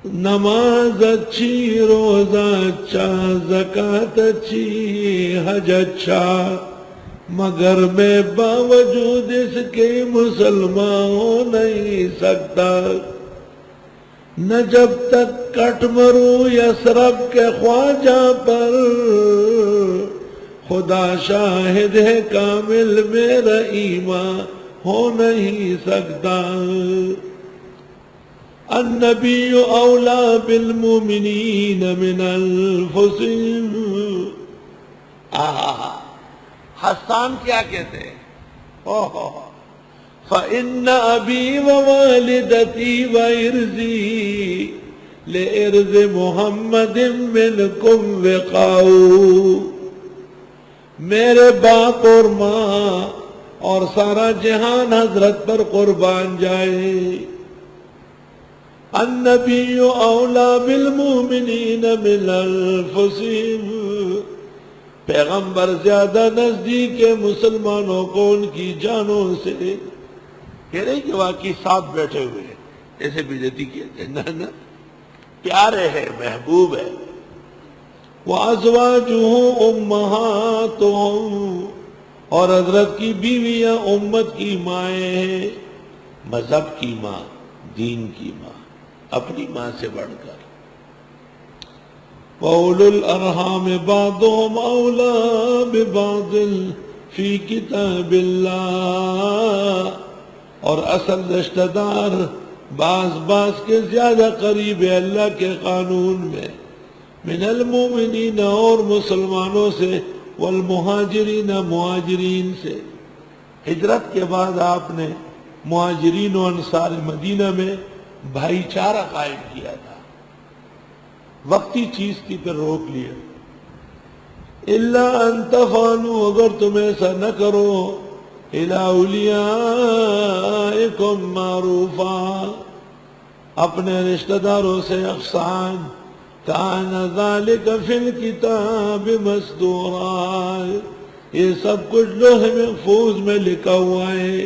نماز اچھی، روزہ اچھا، زکوٰۃ اچھی، حج اچھا، مگر میں باوجود اس کے مسلمان ہو نہیں سکتا۔ نہ جب تک کٹ مروں یثرب کے خواجہ پر، خدا شاہد ہے کامل میرا ایمان ہو نہیں سکتا۔ النبی اولا بالمؤمنین من انفسہم۔ حسان کیا کہتے ہیں؟ فَإِنَّ أَبِي وَوَالِدَتِي وَإِرْضِي لِإِرْضِ مُحَمَّدٍ مِّنْكُمْ وِقَاءُ۔ میرے باپ اور ماں اور سارا جہان حضرت پر قربان جائے۔ النبی اولا بالمؤمنین من انفسہم، پیغمبر زیادہ نزدیک ہے مسلمانوں کو ان کی جانوں سے۔ کہہ رہے کہ واقعی ساتھ بیٹھے ہوئے ہیں، ایسے بیزتی کہتے ہیں، نہ پیارے ہے، محبوب ہے۔ وَأَزْوَاجُهُ أُمَّهَاتُهُمْ، اور حضرت کی بیویاں امت کی مائیں ہیں، مذہب کی ماں، دین کی ماں، اپنی ماں سے بڑھ کر۔ وَأُولُو الْأَرْحَامِ بَعْضُهُمْ أَوْلَىٰ بِبَعْضٍ فِي كِتَابِ اللَّهِ، اور اصل رشتہ دار بعض کے زیادہ قریب ہے اللہ کے قانون میں۔ من المؤمنین، اور مسلمانوں سے، والمہاجرین، مہاجرین سے۔ ہجرت کے بعد آپ نے مہاجرین و انصار مدینہ میں بھائی چارہ قائم کیا تھا، وقتی چیز کی پھر روک لیا۔ الا ان تفعلوا، اگر تم ایسا نہ کرو، الی اولیائکم معروفا، اپنے رشتہ داروں سے احسان، کان ذالک فی الکتاب مسطورا، یہ سب کچھ لوح محفوظ میں لکھا ہوا ہے۔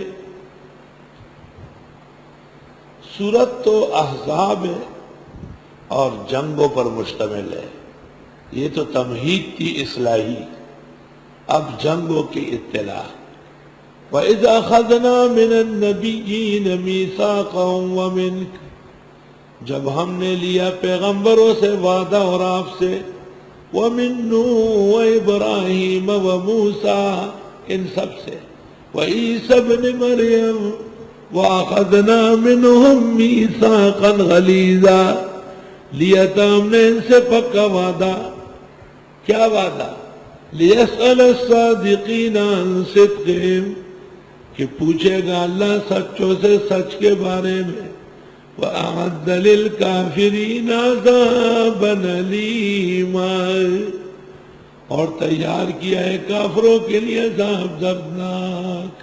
سورت تو احزاب ہے اور جنگوں پر مشتمل ہے، یہ تو تمہید تھی اصلاحی، اب جنگوں کی اطلاع۔ وَإِذْ أَخَذْنَا مِنَ النَّبِيِّينَ مِيثَاقًا وَمِنْكَ، جب ہم نے لیا پیغمبروں سے وعدہ اور آپ سے، وَمِن نُوحٍ وَإِبْرَاهِيمَ وَمُوسَىٰ، ان سب سے، وَعِيسَىٰ ابْنِ مَرْيَمَ، وَأَخَذْنَا مِنْهُمْ مِيثَاقًا غَلِيظًا، لیا تھا ہم نے ان سے پکا وعدہ۔ کیا وعدہ؟ لِيَسْأَلَ الصَّادِقِينَ عَنْ صِدْقِهِمْ، کہ پوچھے گا اللہ سچوں سے سچ کے بارے میں۔ وَأَعَدَّ لِلْكَافِرِينَ عَذَابًا أَلِيمًا، اور تیار کیا ہے کافروں کے لیے عذاب دردناک۔